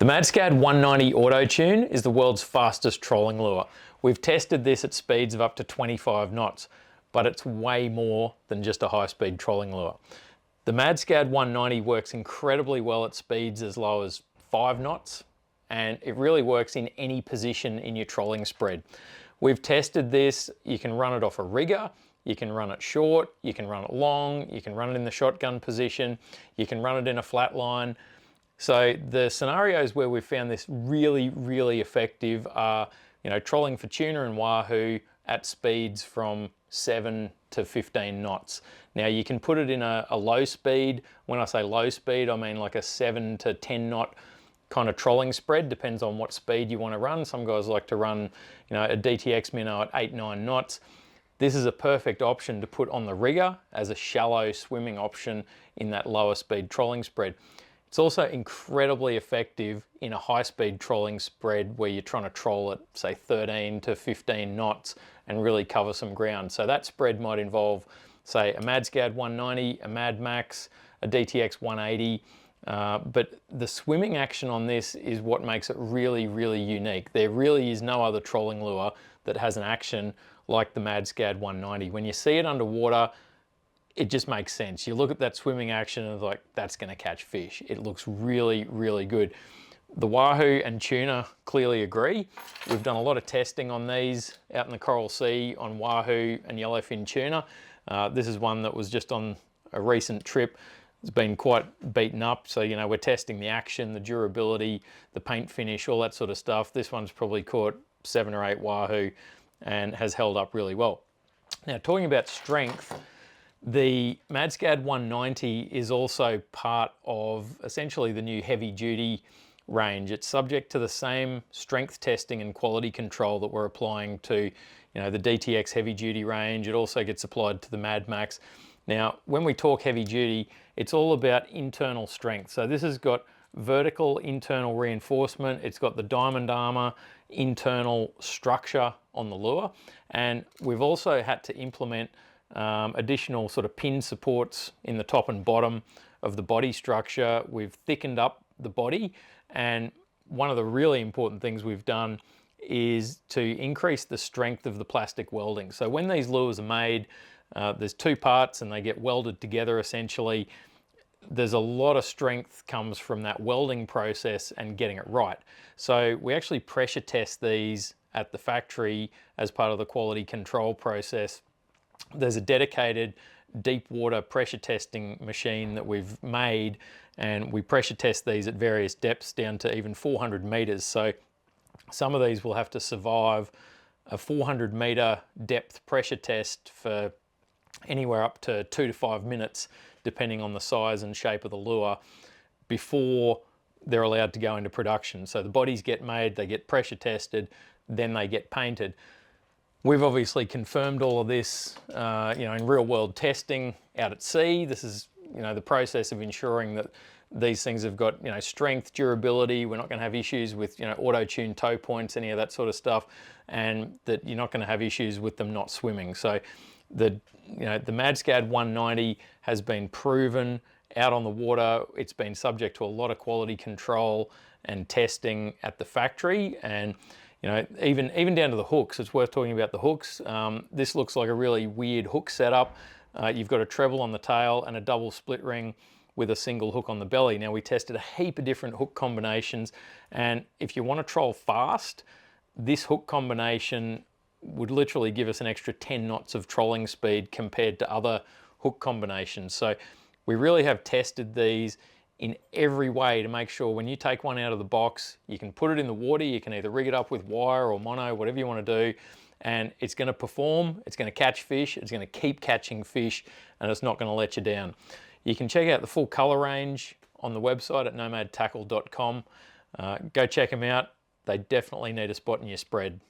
The MADSCAD190 Autotune is the world's fastest trolling lure. We've tested this at speeds of up to 25 knots, but it's way more than just a high-speed trolling lure. The MADSCAD190 works incredibly well at speeds as low as 5 knots, and it really works in any position in your trolling spread. We've tested this. You can run it off a rigger, you can run it short, you can run it long, you can run it in the shotgun position, you can run it in a flat line. So the scenarios where we've found this really effective are, trolling for tuna and wahoo at speeds from 7 to 15 knots. Now you can put it in a low speed. When I say low speed, I mean like a 7 to 10 knot kind of trolling spread, depends on what speed you want to run. Some guys like to run, a DTX minnow at 8-9 knots. This is a perfect option to put on the rigger as a shallow swimming option in that lower speed trolling spread. It's also incredibly effective in a high-speed trolling spread where you're trying to troll at, say, 13 to 15 knots and really cover some ground. So that spread might involve, say, a MADSCAD190, a Mad Max, a DTX 180, but the swimming action on this is what makes it really unique. There really is no other trolling lure that has an action like the MADSCAD190. When you see it underwater, it just makes sense. You look at that swimming action and it's like, that's gonna catch fish. It looks really good. The wahoo and tuna clearly agree. We've done a lot of testing on these out in the Coral Sea on wahoo and yellowfin tuna. This is one that was just on a recent trip. It's been quite beaten up. So, we're testing the action, the durability, the paint finish, all that sort of stuff. This one's probably caught 7 or 8 wahoo and has held up really well. Now, talking about strength, the MADSCAD190 is also part of essentially the new heavy duty range. It's subject to the same strength testing and quality control that we're applying to, the DTX heavy duty range. It also gets applied to the Mad Max. Now, when we talk heavy duty, it's all about internal strength. So this has got vertical internal reinforcement. It's got the Diamond Armour internal structure on the lure. And we've also had to implement additional sort of pin supports in the top and bottom of the body structure. We've thickened up the body, and one of the really important things we've done is to increase the strength of the plastic welding. So when these lures are made, there's 2 parts and they get welded together essentially. There's a lot of strength comes from that welding process and getting it right. So we actually pressure test these at the factory as part of the quality control process. There's a dedicated deep water pressure testing machine that we've made, and we pressure test these at various depths down to even 400 meters. So some of these will have to survive a 400 meter depth pressure test for anywhere up to 2 to 5 minutes, depending on the size and shape of the lure, before they're allowed to go into production. So the bodies get made, they get pressure tested, then they get painted. We've obviously confirmed all of this, in real world testing out at sea. This is, the process of ensuring that these things have got, strength, durability. We're not going to have issues with, auto-tune toe points, any of that sort of stuff, and that you're not going to have issues with them not swimming. So the MADSCAD190 has been proven out on the water. It's been subject to a lot of quality control and testing at the factory, and even down to the hooks. It's worth talking about the hooks. This looks like a really weird hook setup. You've got a treble on the tail and a double split ring with a single hook on the belly. Now, we tested a heap of different hook combinations, and if you want to troll fast, this hook combination would literally give us an extra 10 knots of trolling speed compared to other hook combinations. So we really have tested these in every way to make sure when you take one out of the box, you can put it in the water, you can either rig it up with wire or mono, whatever you want to do, and it's going to perform, it's going to catch fish, it's going to keep catching fish, and it's not going to let you down. You can check out the full color range on the website at nomadtackle.com. Go check them out. They definitely need a spot in your spread.